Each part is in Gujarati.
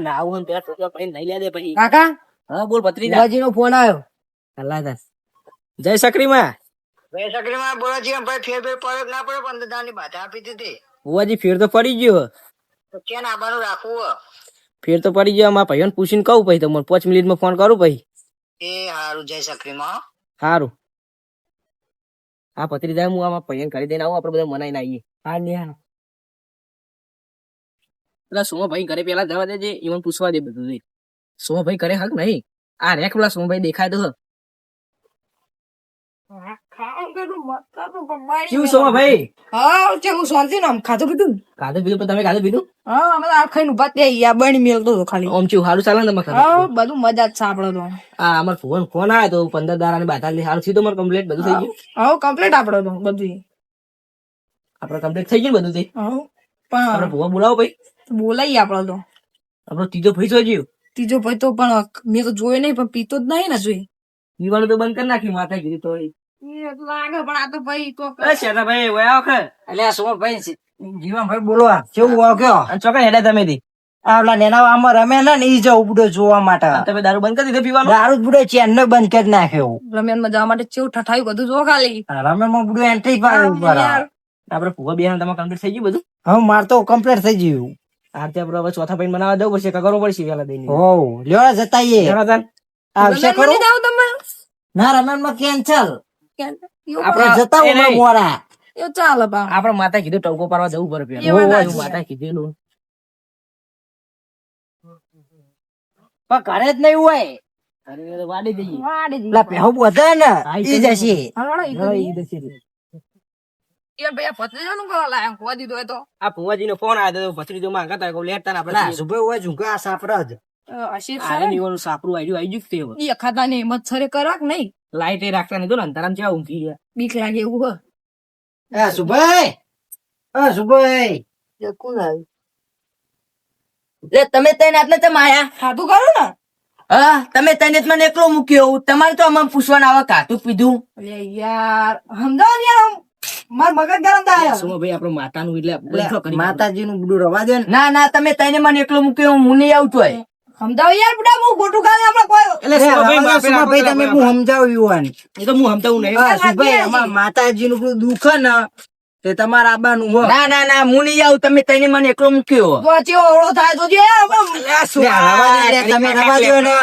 ના આવું પેલા ટોટલ પડી નહીં લે દે પછી. કાકા હા બોલ ભત્રીજા. બુવાજી નો ફોન આવ્યો. અલ્લાહ દાસ. જય સક્રીમાં. બોલો છે ભાઈ ફેર પડ્યો ના પડ્યો 15 ની બાધા આપી દીધી. બુવાજી ફેર તો પડી ગયો. તો ક્યાં નાબાનું રાખવું? ફેર તો પડી ગયો. મારા ભાઈઓને પૂછીને કહું પછી તમને 5 મિનિટમાં ફોન કરું પછી. એ હારું જય સક્રીમાં. સારું. હા ભત્રીજા હું આમાં ભાઈઓને કરી દઈને આવું આપણે બધા મનાઈને આવીએ. હા લ્યા. પેલા સોમાભાઈ ઘરે પેલા જવા દેજે ઈવન પૂછવા દે બધું. સોમાભાઈ ઘરે હક નહીં. આ રેખ પેલા સોમાભાઈ દેખાય તો કેવું સોમાભાઈ? હા છે હું શાંતિ નામ ખાધું પીધું. ખાધું પીધું પણ તમે ખાધું પીધું? હા અમે આ ખાઈને ઉભા ત્યાં યા બની મેલતો હતો ખાલી. ઓમ ચેવું સારું ચાલે ને તમે હા ખાધું? બધું મજા જ સાંભળો તો. હા અમાર ફોન આવ્યો તો 15 દાડાની બાધા લે સારું સીધું મારે કમ્પ્લીટ બધું થઈ ગયું. હા કમ્પ્લીટ આપડો તો બધું. આપણે કમ્પ્લીટ થઈ ગયું બધું. હા આપણે પણ ભૂવા બોલાવો ભાઈ. બોલાઈ આપડો તો. આપણો ત્રીજો ભાઈ જોઈ ગયો. ત્રીજો ભાઈ તો પણ મેં તો જોયો નહીં પણ પીતો જ નહીં ને જોઈ. પીવાનું તો બંધ કરી નાખ્યું માથા કીધું તો. લાગે પણ આ તો ભાઈ તો શેઠાભાઈ વયા વખત. એટલે આ સોમભાઈ જીવાભાઈ બોલવા કેવું વાગ્યો અને ચોકન હેડે તમે દી. આવલા નેના આમાં રમે ને ઈ જવું બુડો જોવા માટે. તમે દારૂ બંધ કરી દીધો પીવાનું? દારૂ જ બુડો ચેન નો બંધ કરી નાખ્યો. રમેન માં જવા માટે કેવું ઠઠાયું બધું જો ખાલી. રમેન માં બુડો એન્ટ્રી પાડી ઉપર. આપણે ભૂવા બેન તમારે કમ્પ્લીટ થઈ ગયું બધું? હવે માર તો કમ્પ્લીટ થઈ ગયું. આરતી આપણે હવે ચોથા ભાઈ બનાવવા જવું પડશે કગરો પડશે પેલા દઈને. હો લ્યો જતાઈએ. આવશે ખરો? ના રમેન માં કેન્સલ. આપણે જતા એ નહીં. મોરા. એ ચાલે બા. આપણે માતા કીધું ટવકો પાડવા જવું પડે પેલા. એ વાત એવું માતા કીધેલું. પણ ઘરે જ નહીં હોય. અરે વાડી દઈએ. પેલા પેહો બધે ને ઈ જશે. આ ભુવાજીનો ફોન આવ્યો તો ભત્રીજો માં હતા કહું લેતા ને ના આપણે સુભાઈ હોય ઝુંકા સાપરા જ. આરે નીવાનું સાપરું આવી ગયું તે હવે. ખાતા ને મચ્છરે કરાક નહીં લાઈટ એ રાખતા નહીં તો ને અંધારામાં કેવા ઊંઘી ગયા. બીક લાગે એવું હે સુભાઈ સુભાઈ તમે તઈને આટલે તમે આયા ખાધું કરો ને હા તમે તઈને મને એકલો મૂક્યો તમારે તો આમાં પૂછવાનું આવે ખાધું પીધું યાર સમજાવો યાર માર મગજ ગરમ થાય સોમાભાઈ આપણો માતાનું એટલે માતાજી નું બધું રવા દે ના ના તમે તઈને મને એકલો મૂક્યો હું નહીં આવતો સમજાવો યાર બડા હું ખોટું કાલે આપણે કોઈ એટલે સુભાઈ તમે હું સમજાવું યુવાન એ તો હું સમજાવું નહીં. સુભાઈ અમાર માતાજી નું બધું દુઃખ હે ને તે તમારા આબાનું હો ના ના ના હું નહીં આવું તમે તઈને મને એકલો મૂક્યો તો ચેવો ઓળો થાય તો જે તમે રવા દો ને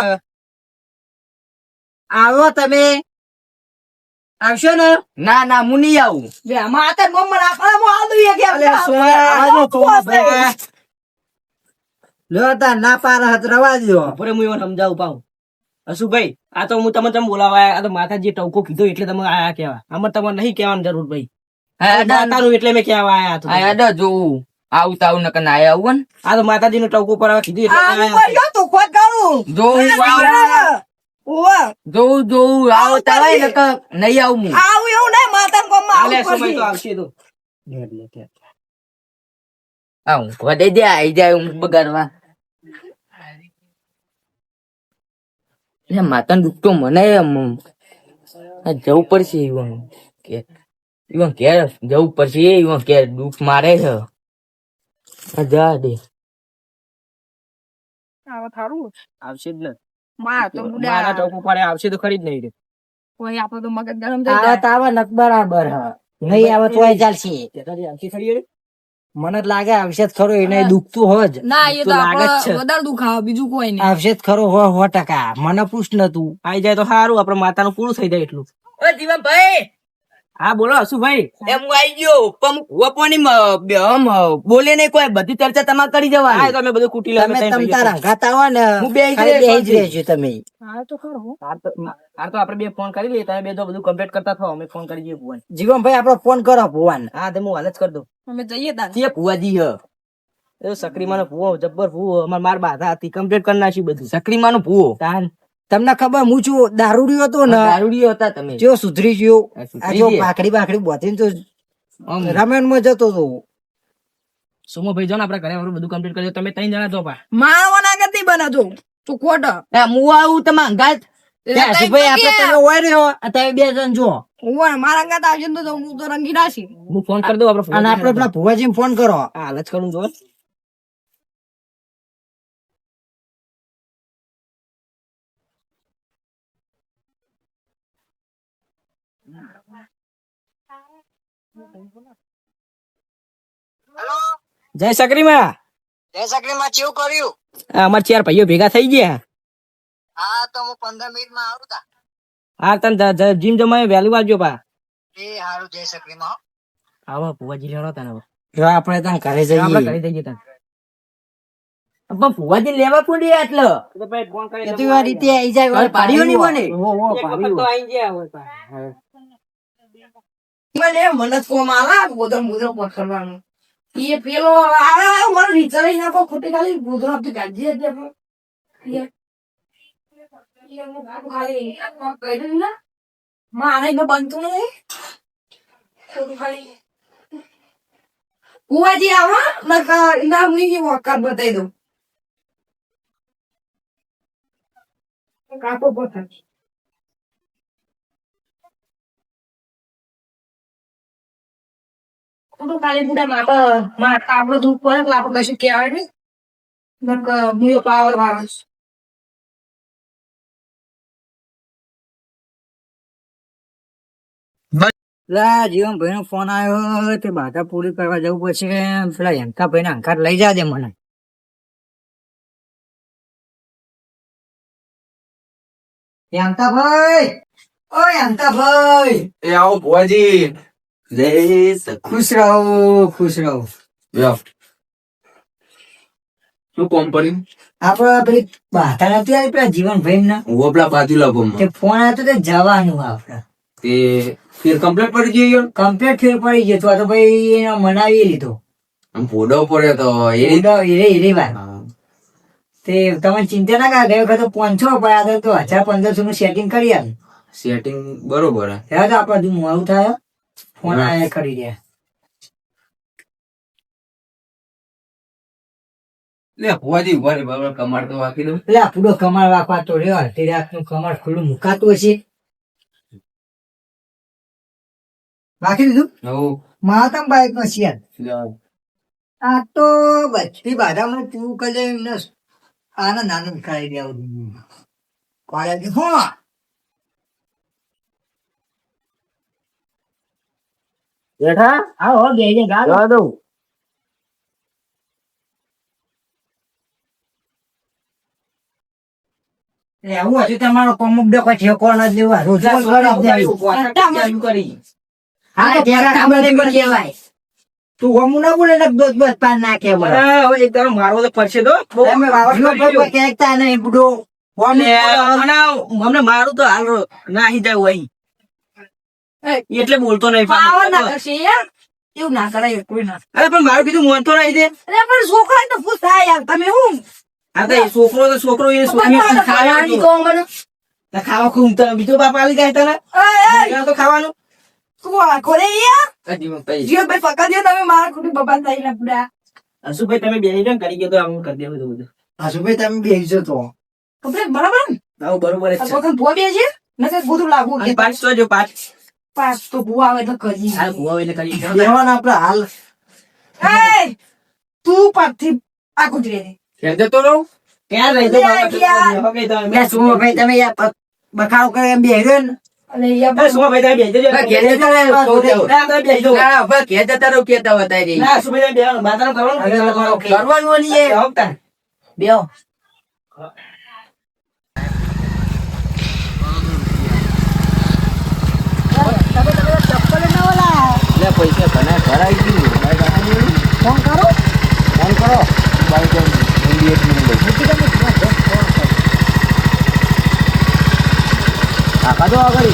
આવો તમે આવશો ને ના ના હું નહીં આવું માતા મમ્મા રાખવા હું આવું લ્યો તા ના પાર હાથ રવા દો બપોરે હું એને સમજાવું પાઉં. હસુભાઈ આ તો હું તમે બોલાવા આ તો માતાજી ટવકો કીધો એટલે તમે આયા કેવા. આમાં તમારે નહીં કહેવાની જરૂર ભાઈ. માતાનું એટલે મેં કહેવા આયા હતા. જોવું આવું તાવું નકર ના આવું આ તો માતાજી નું ટવકો પર કીધું જોવું જોવું આવો તારે નકર નહીં આવું આવું એવું નહીં માતા આવશે તો આવું વધે દે આઈ જાય હું બગાડવા માતા દુઃખ તો મને જવું પડશે એવું કે ઇવન ઘેર જવું પડશે ઇવન ઘેર દુઃખ મારે છે જા દે આવશે જ ને. મારા ટવકો પર આવશે તો ખરી જ નહીં રે. આપડે તો મગજ ગરમ આવે બરાબર નહીં આવે તો ચાલશે આવશે ખરી રે. મને જ લાગે આવશે જ ખરો એને દુખતું હોજ ના એ તો લાગે જ છે. વધારે દુખાવ બીજું કોઈ નહીં. આવશે જ ખરો 100% મને પૂછ નતું આઈ જાય તો સારું આપડે માતાનું પૂરું થઈ જાય એટલું. જીવનભાઈ હા બોલો હસુભાઈ. એમ હું આવી ગયો પણ વપોની બોલે નહીં કોઈ બધી ચર્ચા તમારે કરી હા જવાની તમે બધું કુટી લો. તમે તમ તારા ઘાતા હો ને હું બે જ રહેજો તમે હાર તો આપણે બે ફોન કરી લઈએ તમે બે તો બધું કમ્પ્લીટ કરતા થાઓ અમે ફોન કરી દઈએ ભુવન. જીવનભાઈ આપડે ફોન કરો ભુવાન હા તો હું હાલ જ કરી દઉં. અમે જઈએ તા ભુવાજી એ સક્રીમાનો ભૂવો જબ્બર ભૂવો અમાર માર બાધા હતી કમ્પ્લીટ કરી નાખી બધું. સક્રીમાનો ભૂવો તાન તમને ખબર હું છું દારૂડિયો હતો ને દારૂડિયો હતા તમે જો સુધરી ગયો આ જો પાકડી બાકડી બોતીને તો રમેન માં જતો હતો. સોમો ભાઈ જો ને આપણે ઘરે વાળું બધું કમ્પ્લીટ કરી તમે 3 જણા તો પા મારવાના ગતિ બનાજો તું ખોટા હું આવું તમે અંગાત ભાઈ આપણે તમે ઓય રહ્યો તમે 2 જણ જો હું મારા અંગાત આવશે તો હું તો રંગી નાખી હું ફોન કરી દઉં આપણે. અને આપણે પેલા ભુવાજી ફોન કરો હાલ જ કરું જો. જય સકરીમાં. જય સકરીમાં કેવું કર્યું? અમાર ચાર ભાઈઓ ભેગા થઈ ગયા. હા તો હું 15 મિનિટમાં આવું તા. હા તને જીમ જમાય વહેલું આવજો પા. એ હારું જય સકરીમાં હો. આવો ફુવાજી લેવાનો તને હવે. જો આપણે ત્યાં ઘરે આપણે કરી દઈએ તને. પણ ફુવાજી લેવા કોડી આટલો તો ભાઈ ફોન કરી તો આ રીતે આઈ જાય પાડીઓ નહીં બને. તો આઈ ગયા હવે પા. મને મને ફોન આલા ગોદમ મુદરો પકડવાનું. એ પેલો આવે મને રીચાઈ નાખો ખોટી ખાલી ગોદરો આપી ગાજી એટલે મારે બનતું નહીં ખાલી કુવાજી આવા ઇનામ ની વખત બતાવી દઉં કાપો પોતા ખોટું ખાલી બુડા માતા આપડે દૂધ પડે એટલે આપડે કશું કહેવાય નહીં હું પાવર વાળો છું. પેલા જીવનભાઈ નો ફોન આવ્યો તે બાધા પૂરી કરવા જવું પડશે. પેલા યંકાભાઈ ને અંકાર લઈ જાજે મને. યંકાભાઈ, ઓ યંકાભાઈ, એ આવો ભુવાજી. જય સત. ખુશ રહો, ખુશ રહો. લ્યો. શું કોમ પડ્યું? આપડે પેલી બાધા નથી આવી પેલા જીવનભાઈ ને હું પેલા બાજુલા ગામમાં. તે ફોન આવ્યો તો તે જવાનું આપડે તે ફેર કમ્પ્લેટ પડી ગઈ યાર. કમ્પ્લીટ ફેર પડી ગયો તો આ તો ભાઈ એને મનાવી લીધો. આમ ફોડો પડ્યો તો એ હીરે વાત તે તમે ચિંતા ના કરા. ગયો વખત તો 500 પડ્યા તો 1000-1500 નું સેટિંગ કરી આલે. સેટિંગ બરોબર હે. યાદ આપડે તું મોડું થાય ફોન આયા કરી દે. લે ભુવાજી ઉભા રે બરાબર કમાડ તો વાકી દઉં. એટલે આ પૂરો કમાડ વાપવા તો રહ્યો. અડધી રાત નું કમાડ ખુલ્લું મુકાતું હશે. બાકી દીધું હઉ. મહાત્મ બાઈક નો શિયાળ. લ્યો. આ તો બધી બાધામાં તું કજે આના નાનું ખાઈ દેવું કોલેજ હો. બેઠા આવો બેજે ગાડો જવા દઉં. એવું હશે તમારો કોમુકડો કોઈ ઠેકો ન દેવા રોજગાર કરી. હા ત્યારે ખબર નહીં પડી કહેવાય. તું હમું ના બોલે ને દોત બસ પાન નાખે બોલો. હવે એક દાડો મારવો તો પડશે તો તમે જીવો પર કહેતા નહીં બુડો. અમને મારું તો હાલ નાહી જાય અહીં એટલે બોલતો નહીં. પાવર ના કરશે યાર એવું ના કરાય કોઈ ના. અરે પણ મારું કીધું મોનતો નહીં દે. અરે પણ છોકરા તો પૂછ થાય યાર તમે હું આ તો એ છોકરો તો છોકરો એ ખાવાની ખાવાનું કહો મને. ખાવા ખૂબ તને બીજો બાપ આવી જાય તને એય, તો ખાવાનું તું આ ખોરે યાર જીવનભાઈ. જીઓ ભાઈ પકડ્યો તમે મારા ખોટી બબાન થઈ ના પૂરા. હસુભાઈ તમે બેસી જાઓ ને કરી ગયો તો આમ કરી દેવું બધું. હસુભાઈ તમે બેસજો તો કમ્પ્લીટ બરાબર ને આવું બરોબર જ આ છે. વખત ભૂવા બે છે નકર ગોધું લાગુ અને પાંચ તો જો પાંચ પાસ તો ભૂવા આવે તો કરી હાલ ભૂવા એટલે કરી બેહવાના આપડે હાલ. એય, તું પાછી આ કુતરી દે. ઘેર જતો રહું. ક્યાં રહી લે યાર. બે સુમોભાઈ તમે યાર બખાવ કરે એમ બેહજો ને. અને યાર સુભાઈ તમે બેસી જજો. ઘેર જતા રહે, તો દેવું. ના, તમે બેસી જાઓ. ના, હવે ઘેર જતા રહું કેતા બતાવી ના, સુભાઈ તમે બેસવાનું. માતાનું કરવાનું. કરવાનું નહીં એ. હપ્તા. બેહો. લે પૈસા ઘણા ઘર આવી ગયું. ફોન કરો. ફોન કરો. બાઈક ઇન્ડિયન કાકા તો આગળ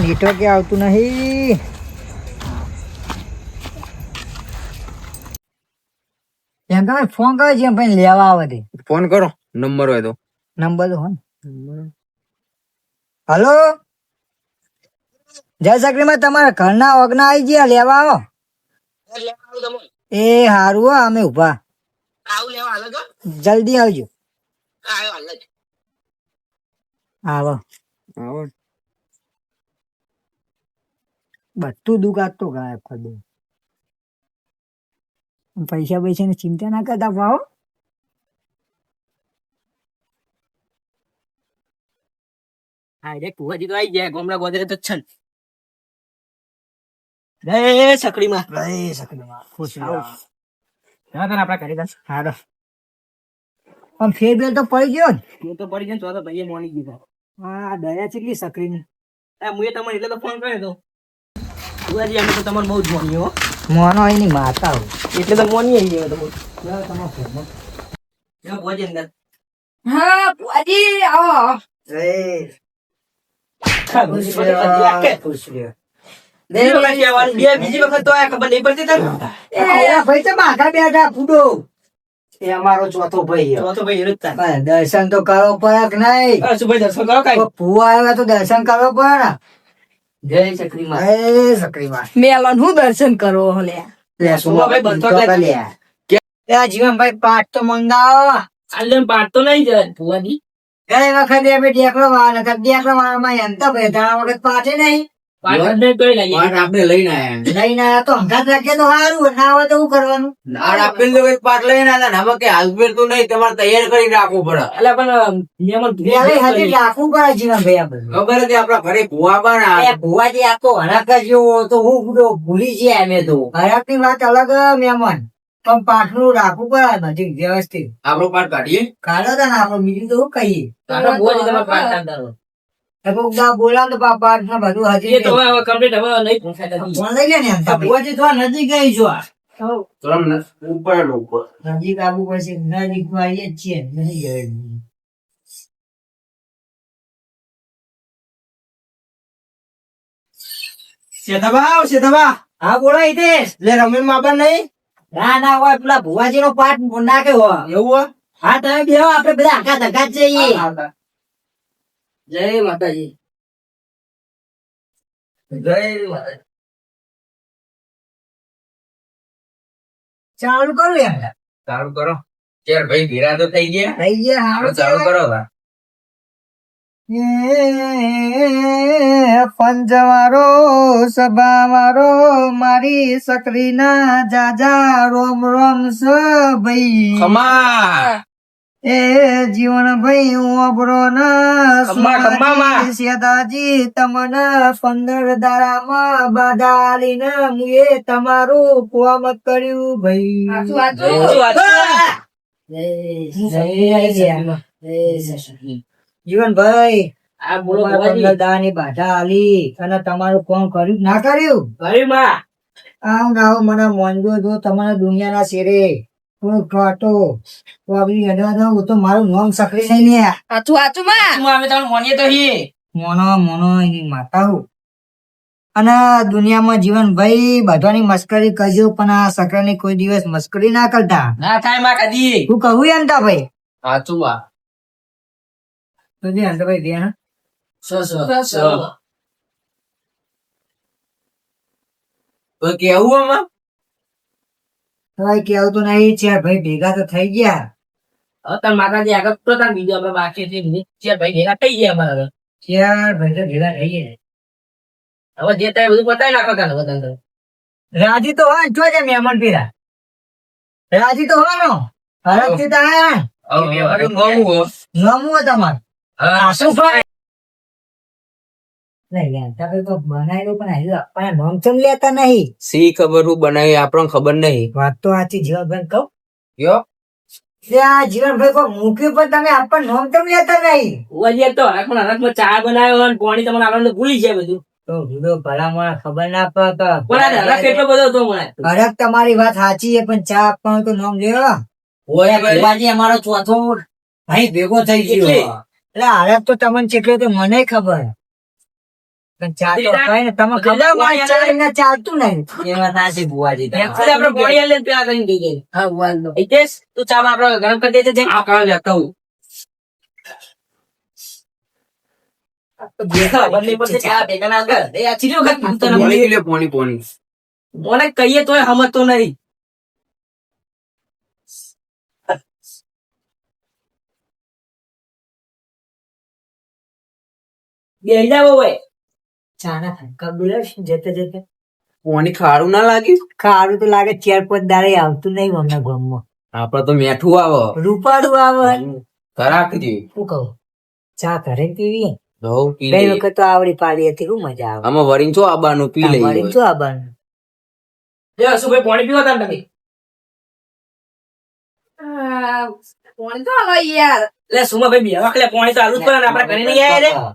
નેટવર્ક આવતું નહીં. એમ તમે ફોન કરો છે ભાઈ લેવા આવે તે ફોન કરો નંબર હોય તો. નંબર તો હોય ને. હલો જય સક્રીમાં તમારા ઘરના ઓગના આવી ગયા લેવા આવો. એ હારું હો અમે ઉભા. આવું લેવા હાલ તો જલ્દી આવજો. આવ્યો હાલ જ. આવો. બધું દુકાન તો ગાયબ કરી દઉં. પૈસા પૈસા ની ચિંતા ના કરતા ભાવ. હા રે કુવાજી તો આવી ગયા ગોમડા ગોદરે તો છે રે સકડીમાં ખુશ આવો. હા તને આપડા ઘરે જશે હારો આમ ફેરબેલ તો પડી ગયો ને હું તો પડી જાય તો ભાઈએ મોની દીધા હા દયા ચેટલી સકરી મુએ તમને એટલે તો ફોન કર્યો તો કુવાજી અમે તો તમારે બહુ જ મોની હો મોનો એની માતા હોય એટલે તો મોની આવી ગયો તમે તમારો ફોન કુવાજી અંદર હા બુઆજી આવો બીજી વખત તો આ ખબર નહીં પડતી તને ભાઈ તો માથા બેઠા ફૂટો એ અમારો ચોથો ભાઈ તો તો ભાઈ હેરું જ થાય. દર્શન તો કરવો પડે કે નહીં અરે સુભાઈ દર્શન કરો કાંઈ. ભૂવા આવ્યા તો દર્શન કરવો પડે જય સકરીમાં. ને એ સકરીમાં મેલન હું દર્શન કરો લે લે સુમાભાઈ બંધો લે. જીવનભાઈ પાઠ તો મંગાવો આલે પાડ તો નહીં જાય ભુવાજી. ગઈ વખતે અમે ઢેકડો વાળવામાં એમ તો ભેધાણા વખત પાઠે નહીં પાડ નહીં તોય લઈએ. પાટ આપણે લઈને આયા લઈને આવ્યા તો હંગાત રાખીએ તો સારું ના હોય તો શું કરવાનું આડ આપેલ તો કઈ પાટ લઈને આવ્યા ને આમાં કે હાલફેર તો નહીં તમારે તૈયાર કરી રાખવું પડે એટલે પણ નિયમન પેલી હાથી રાખવું પડે જીવનભાઈ આ બધું ખબર હતી આપડા ઘરે ભૂવા બના એ ભુવાજી આ તો હરક જ જેવો તો હું ભૂલી ગયા અમે તો હરક ની વાત અલગ મહેમાન પણ પાઠનું રાખવું પડે બધી વ્યવસ્થિત આપણો પાટ કાઢીએ કાઢો તો ને આપણે બીજું તો શું કહીએ તારા ભુવાજી તમારે પાડ તાંડો. એ કોક દા બોલાવો તો પાઠ ને બધું એ હજી તો હવે complete હવે નહીં પૂછાય તને. ફોન લઈ લે ને એમ તો ભુવાજી તો નજીક ગઈ છો તમને ઉપર ઉપર નજીક આવવું પડશે નજીક માં આવીએ જ છીએ નહીં ગયે શેઠાબા. હા બોલો હિતેશ લે રમેશ માપા નહીં ના હોય પેલા ભુવાજી નો પાઠ નાખે હો એવું હો? હા તમે બેહો આપણે બધા આખા ધક્કા જ જઈએ જય માતાજી. જય માતાજી. ચાલુ કરું યાર ચાલુ કરો ચાર ભાઈ ભેરા તો થઈ ગયા થઈ ગયા હવે હારું ચાલુ કરો તા. પંજવારો સભાવારો મારી સકરી ના જાજા રોમ રોમ સ ભાઈ ખમા એ જીવન ભાઈ ઓબરો ના ખમ્મા માં. સેદાજી તમને 15 દાડામાં બાદાલીને મુએ તમારું કોમ કર્યું ભાઈ જીવનભાઈ આ બોલો તમારા ભુવાજી. 15 દાડાની બાધા આલી અને તમારું કોમ કર્યું ના કર્યું ગરીબમાં. આવ ના આવ મને મોંજો જો તમારા દુનિયાના શેરે હું કાટો વાબી અડા હું તો મારું નામ સકરી નહીં ને આચું આચું માં શું આવે તમને મોનીએ તો હી. મોનો એની માતા હું અને દુનિયામાં જીવનભાઈ બધાની મસ્કરી કરજો પણ આ સકરાની કોઈ દિવસ મસ્કરી ના કરતા ના થાય માં કદી. હું કહું એમતા ભાઈ સાચું બા તો જે ભાઈ દે હા તો કેવું આમાં ભાઈ કેવું તો નહીં છે ભાઈ ભેગા તો થઈ ગયા હવે તાર માતાજી આગળ તો તાર બીજો આપણે બાકી છે બીજી. ચાર ભાઈ ભેગા થઈ ગયા અમારા આગળ. ચાર ભાઈ તો ભેગા થઈ ગયા હવે જે થાય એ બધું પતાવી નાખો તારે હવે તારે. રાજી તો હોય જો છે મહેમાન પીરા રાજી તો હોય હરકથી તો આયા હવે ગમું હો. નમવું હોય તમારે હા, શું ભાઈ નહીં યાર તમે તો બનાવેલું પણ હજુ આપણને નામ ચમ લેતા નહીં સી ખબર હું બનાવી આપણને ખબર નહીં વાત તો આથી જીવનભાઈ કહું યો ત્યાં જીવનભાઈ કોઈ મૂક્યું પણ તમે આપણને નામ ચમ લેતા નહીં ભુવાજી તો હરખમાં ચા બનાવ્યો અને પાણી તમને આપણને ભૂલી જાય બધું. તો જુદો ભલામણ ખબર ના પડે પણ આ હરખ કેટલો બધો હતો મને. હરક તમારી વાત સાચી છે પણ ચા આપવાનું તો નામ લેવા ભુવાજી અમારો ચોથો ભાઈ ભેગો થઈ ગયો એટલે? એટલે હરક તો તમને ચેટલો તો મને ખબર પણ ચા તો કઈ ને તમે ખબર મારી ચા વિના ચાલતું નહીં એ વાત સાચી ભુવાજી એટલે આપણે પાણી આલીને પેલા કરીને દઈ દઈએ. હા ભુવાજી હિતેશ, તું ચા માં આપણે ગરમ કરી દેજે. આ કાળ લેતા હું બંને પાસે ચા ભેગા ના કર. એ આ ચીલી વખત કીધું તને. પોણી લે પોણી પોણી મને કહીએ તોય સમજતો નહીં. બેહી જાવ હવે. ચા ના થાય કબૂલ જતે જતે પોણી ખારું ના લાગ્યું ખારું તો લાગે 4-5 દાડે આવતું નહીં અમને ગામમાં આપડે તો મેઠું આવે રૂપાળું આવે ધરાક જી શું કહું ચા ઘરે પીવી બહુ પી ગઈ લઈએ. વખત તો આવડી પાડી હતી શું મજા આવે આમાં વળીને છો આબાનું પી લઈએ. વળી શું આવવાનું લે અશુભાઈ પાણી પીવો તાન તમે કોણ તો હવે યાર લે સુમાભાઈ બે વખલે પાણી ચાલુ જ કરે ને આપણે ઘરે નહીં આયા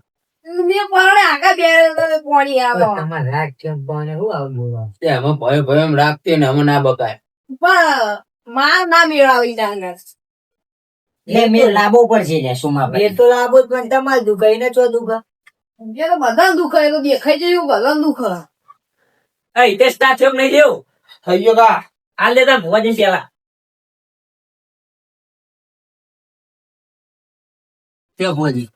રે મેં પરણે આગળ બે પાણી આવે તમારે રાગ છે પણ શું આવું બોલવા તે આમાં ભય ભય એમ રાખતી ને આમાં ના બકાય. પણ માર ના મેળાવી ના એ મેં લાવવો પડશે ને સુમાભાઈ એ તો લાવવો જ પણ તમારે દુખાઈ ને ચો દુખા એ તો બધા દુખે એ તો દેખાઈ જયું બધા દુખે એ તે સ્ટાર્ટ થયો કે નહીં થયો થઈ ગયો કા હાલ દે તાર ભુવા જઈને પેલા તે ભુવાજી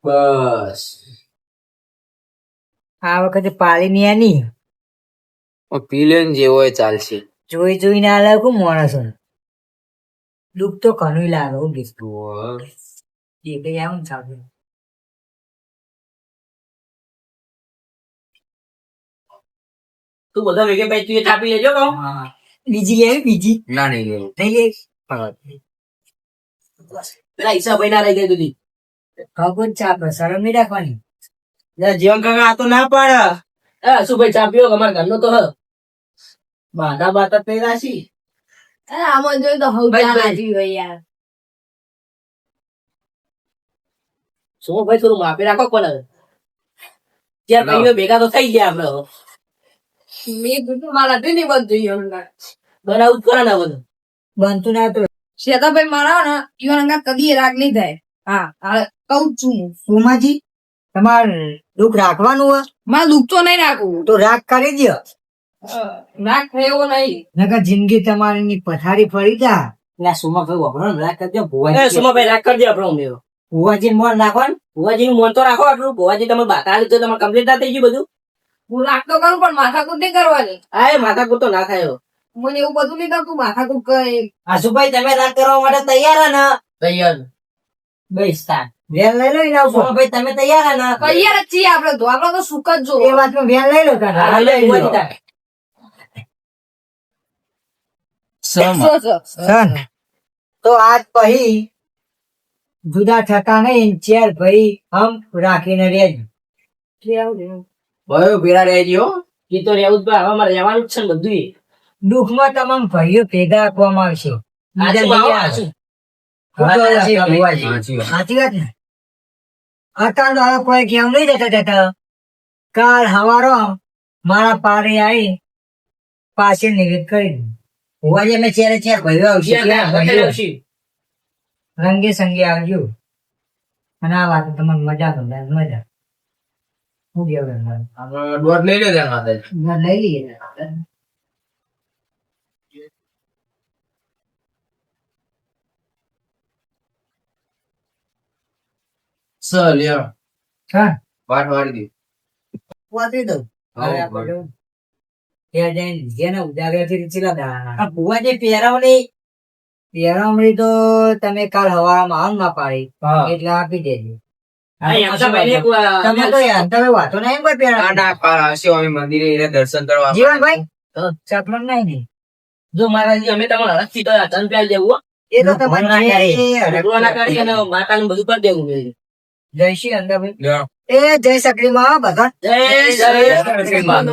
બસ આ વખતે પાળી ની આની પી લે ને જે હોય ચાલશે. જોઈ જોઈને આ લાગુ માણસો દુઃખ તો ઘણું લાગે હું કીધું એ કઈ આવું ને સાહેબ તું બધા ભેગે ભાઈ તું એ થાપી લેજો કહું બીજી લેવી બીજી ના નહીં લેવું. નહીં લેવી પેલા ઈસાભાઈ ના રહી ગઈ તું ખબર ચાપ શરમ નહીં રાખવાની જીવન કાકા આ તો ના પાડે અશુભાઈ ચા પીવો અમારા ઘરનો તો હ બાધા બાતા થઈ રાશી આમાં જોઈ તો હવ ભાઈ, રાજી હોય યાર શું ભાઈ થોડું માપી રાખો પણ ચાર ભાઈઓ ભેગા તો થઈ ગયા આપડે હવે. મેં કીધું મારા નહીં બધું હમણાં બનાવું જ કરે ને બધું બનતું ના તો શેતાભાઈ મારા ને ઈવન અંગા કદી રાગ નહીં થાય હા હા કઉ જ છું હું સુમાજી તમારે દુઃખ રાખવાનું હોય મારે દુઃખ તો નહીં રાખવું તો રાગ કરી દો રાગ થાય એવો નહીં નકર જિંદગી તમારી પથારી ફરી જા એટલે સુમાભાઈ વગર રાગ કરી દો એ સુમાભાઈ રાગ કરી દે આપણો ઉમેરો ભુવાજી મોર નાખવાનું ભુવાજી નું મન તો રાખો આટલું ભુવાજી તમે બાતા લીધું તમારે કમ્પ્લીટ ના થઈ ગયું બધું હું રાગ તો કરું પણ માથાકૂટ નહીં કરવાની હા એ માથા તો ના થાય મને એવું બધું નહીં કરતું માથાકૂટ કરે આશુભાઈ તમે રાગ કરવા માટે તૈયાર હે ને તૈયાર બસ તાર વેલ લઈ લો ને સુમાભાઈ તમે તૈયાર હે ને તૈયાર જ છીએ આપડે તો આપડે તો સુખ જ જો એ વાતમાં વેલ લઈ લો તાર હા, લઈ લો. સન તો આજ પછી જુદા થતા નહીં ચેર ભાઈ હમ રાખીને રેજો ભયો ભેળા રહેજી હો. એ તો રહેવું જ ભાઈ હવે અમારે રહેવાનું જ છે ને બધું દુઃખમાં તમામ ભાઈઓ ભેગા આપવામાં આવશે સાચી વાત. સાચી વાત ને અત્યારે તો હવે કોઈ કેમ નહીં જતા કાલ હવારો મારા પારે આવી પાસે નિવેદ કરી હોવાજે મેં ચેરે ચેર ભાઈઓ આવશે ક્યાં ભાઈઓ? રંગે સંગે આવજો અને આ વાત તમને મજા તો મજા હું કેવું આપણે દોઢ લઈ લો ત્યાં માતાજી. લઈ લઈએ ચાલ યાર હા પાઠ વાળી દે. વાંચી દઉં હવે હા, આપણે ત્યાં જઈને જેને ઉજાગરથી ચીલા દાણા. આ ભુવાજી પહેરામણી તો તમે કાલ હવામાં આમ ના પાડી એટલે આપી દેજો તમે તો યાર તમે વાતો નહીં કોઈ આ પહેરા ના પાર આવશે અમે મંદિરે એને દર્શન કરવા. જીવનભાઈ ચપલ નહીં ને જો મહારાજ અમે તમારે હરખથી તો ધન પ્યાલ દેવું હો. એ તો તમારે ના કરી અને માતાનું બધું કરી દેવું મેં. જય શ્રી અંદાભાઈ લ્યો. એ જય સકરી માં બધા જય શ્રી કૃષ્ણ.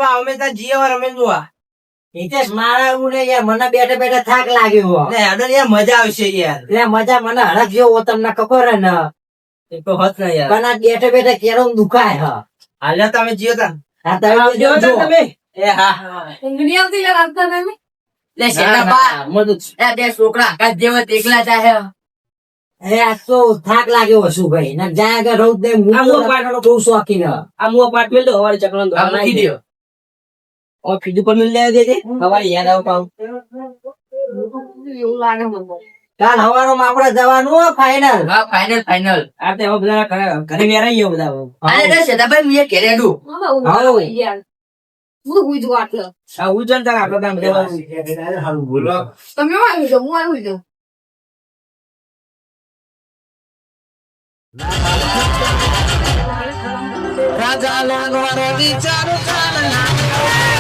અમે તો જીવો રમે જોવા હિતેશ મારા એવું ને યાર મને બેઠા બેઠા થાક લાગ્યો યાર મજા આવશે યાર એટલે મજા મને હરખ જેવો તમને ખબર હે ને એ તો હોત ને યાર પણ આ બેઠા બેઠા કેરો દુખાય હા હાલ્યા તમે જીવો તા આ તમે તો જો જો. તમે એ હા ઊંઘની આવતી યાર આવતા તમે લે ના, શેતાબા, ના, મધુ જ. એ બે છોકરા આકાશ જેવા એકલા જાય હે આજ તો થાક લાગ્યો હશું ભાઈ ને જ્યાં આગળ રહું દે હું આમ તો હું રાખવાનો બહુ શોખીન હે. આ મુઓ પાટ મેલ દો હવારે ચકરણ દો આ મૂકી દ્યો. ઓ કીધું પણ મેલ લેવા દેજે હવારે યાદ આવ પાઉં એવું લાગે મને કાલ હવારમાં આપણે જવાનું હો ફાઈનલ હા ફાઇનલ ફાઇનલ. આ તો હવે બધા ઘરે વેરાઈ ગયો બધા હવે. અરે શેતાભાઈ મેં ઘેરે દઉં હાલો યાર હું હુઈ જુ આટલો આ ઉજન તાર આપડે કામ દેવાનું બોલો. તમે આવી જાઓ હું આવી જાઉં રાજા લાગવાનો વિચાર ચાલ ના